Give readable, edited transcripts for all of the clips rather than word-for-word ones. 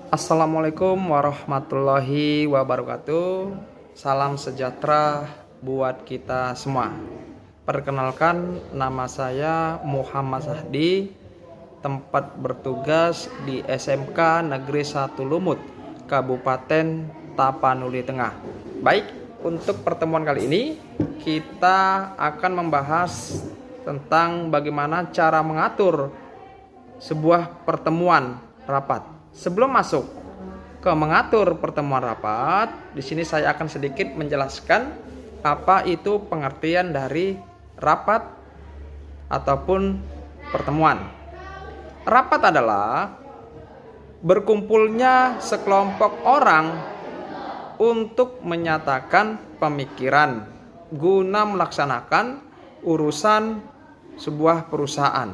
Assalamualaikum warahmatullahi wabarakatuh. Salam sejahtera buat kita semua. Perkenalkan, nama saya Muhammad Sahdi, tempat bertugas di SMK Negeri 1 Lumut, Kabupaten Tapanuli Tengah. Baik, untuk pertemuan kali ini kita akan membahas tentang bagaimana cara mengatur sebuah pertemuan rapat. Sebelum masuk ke mengatur pertemuan rapat, di sini saya akan sedikit menjelaskan apa itu pengertian dari rapat ataupun pertemuan. Rapat adalah berkumpulnya sekelompok orang untuk menyatakan pemikiran guna melaksanakan urusan sebuah perusahaan,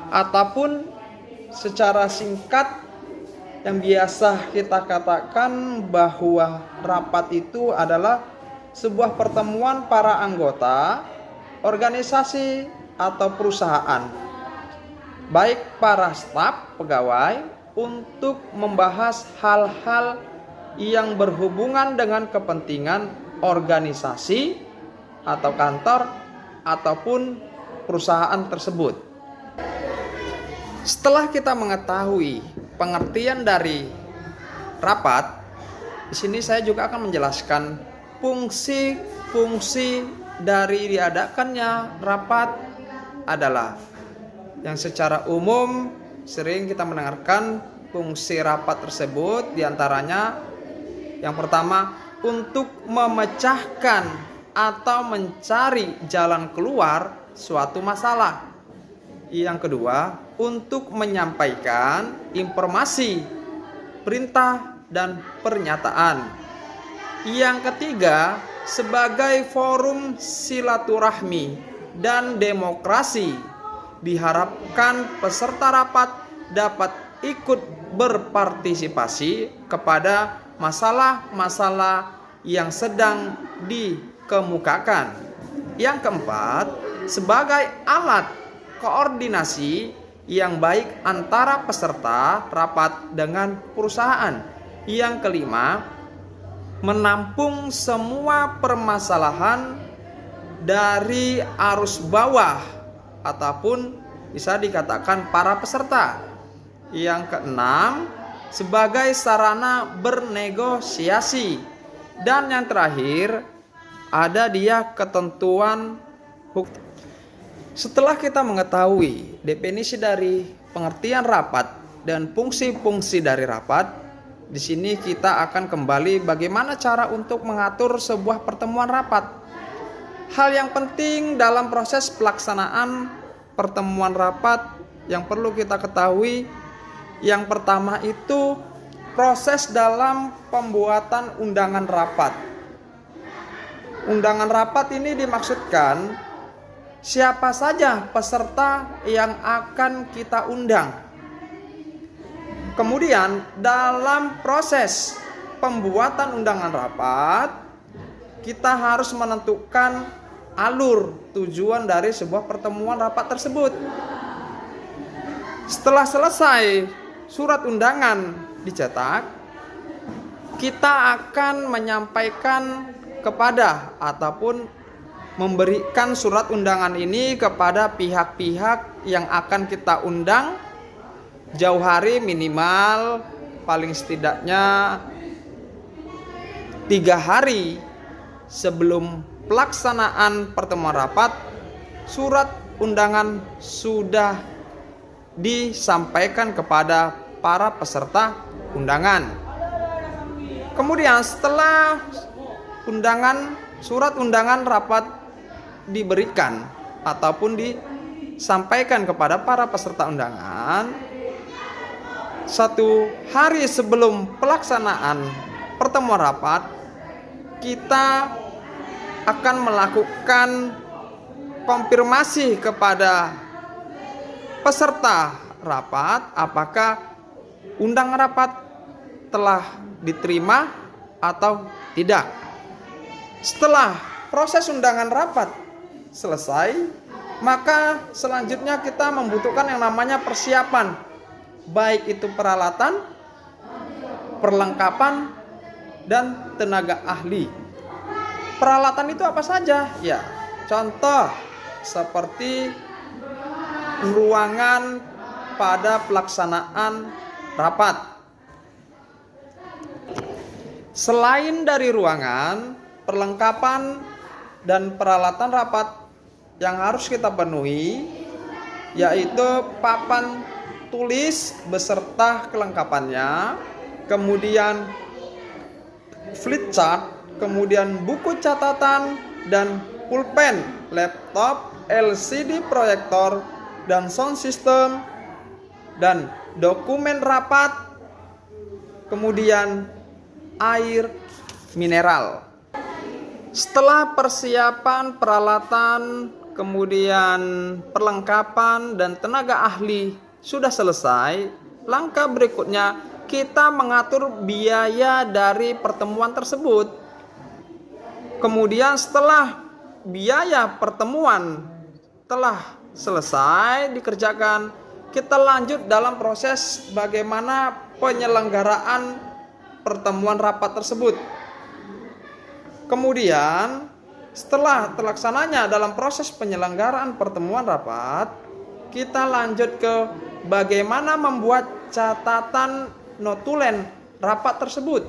ataupun secara singkat yang biasa kita katakan bahwa rapat itu adalah sebuah pertemuan para anggota organisasi atau perusahaan, baik para staf pegawai, untuk membahas hal-hal yang berhubungan dengan kepentingan organisasi atau kantor ataupun perusahaan tersebut. Setelah kita mengetahui pengertian dari rapat, di sini saya juga akan menjelaskan fungsi-fungsi dari diadakannya rapat adalah yang secara umum sering kita mendengarkan fungsi rapat tersebut, diantaranya yang pertama untuk memecahkan atau mencari jalan keluar suatu masalah. Yang kedua, untuk menyampaikan informasi, perintah, dan pernyataan. Yang ketiga, sebagai forum silaturahmi dan demokrasi, diharapkan peserta rapat dapat ikut berpartisipasi kepada masalah-masalah yang sedang dikemukakan. Yang keempat, sebagai alat koordinasi yang baik antara peserta rapat dengan perusahaan. Yang kelima, menampung semua permasalahan dari arus bawah ataupun bisa dikatakan para peserta. Yang keenam, sebagai sarana bernegosiasi. Dan yang terakhir, ada dia ketentuan hukum. Setelah kita mengetahui definisi dari pengertian rapat dan fungsi-fungsi dari rapat, di sini kita akan kembali bagaimana cara untuk mengatur sebuah pertemuan rapat. Hal yang penting dalam proses pelaksanaan pertemuan rapat yang perlu kita ketahui, yang pertama itu proses dalam pembuatan undangan rapat. Undangan rapat ini dimaksudkan siapa saja peserta yang akan kita undang. Kemudian dalam proses pembuatan undangan rapat, kita harus menentukan alur tujuan dari sebuah pertemuan rapat tersebut. Setelah selesai surat undangan dicetak, kita akan menyampaikan kepada ataupun memberikan surat undangan ini kepada pihak-pihak yang akan kita undang jauh hari, minimal paling setidaknya 3 hari sebelum pelaksanaan pertemuan rapat. Surat undangan sudah disampaikan kepada para peserta undangan. Kemudian setelah surat undangan rapat diberikan ataupun disampaikan kepada para peserta undangan, 1 hari sebelum pelaksanaan pertemuan rapat, kita akan melakukan konfirmasi kepada peserta rapat apakah undangan rapat telah diterima atau tidak. Setelah proses undangan rapat selesai, maka selanjutnya kita membutuhkan yang namanya persiapan, baik itu peralatan perlengkapan, dan tenaga ahli. Peralatan itu apa saja? Ya, contoh seperti ruangan pada pelaksanaan rapat. Selain dari ruangan, perlengkapan dan peralatan rapat yang harus kita penuhi yaitu papan tulis beserta kelengkapannya, kemudian flip chart, kemudian buku catatan dan pulpen, laptop, LCD proyektor, dan sound system, dan dokumen rapat, kemudian air mineral. Setelah persiapan peralatan, kemudian perlengkapan dan tenaga ahli sudah selesai, langkah berikutnya kita mengatur biaya dari pertemuan tersebut. Kemudian setelah biaya pertemuan telah selesai dikerjakan, kita lanjut dalam proses bagaimana penyelenggaraan pertemuan rapat tersebut. Kemudian setelah terlaksananya dalam proses penyelenggaraan pertemuan rapat, kita lanjut ke bagaimana membuat catatan notulen rapat tersebut.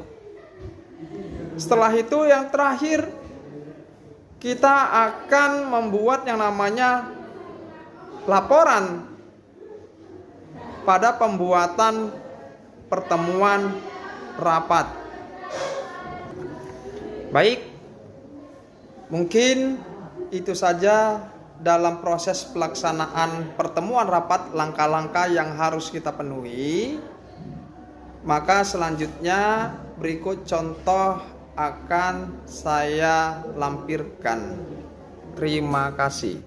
Setelah itu yang terakhir, kita akan membuat yang namanya laporan pada pembuatan pertemuan rapat. Baik, mungkin itu saja dalam proses pelaksanaan pertemuan rapat, langkah-langkah yang harus kita penuhi. Maka selanjutnya berikut contoh akan saya lampirkan. Terima kasih.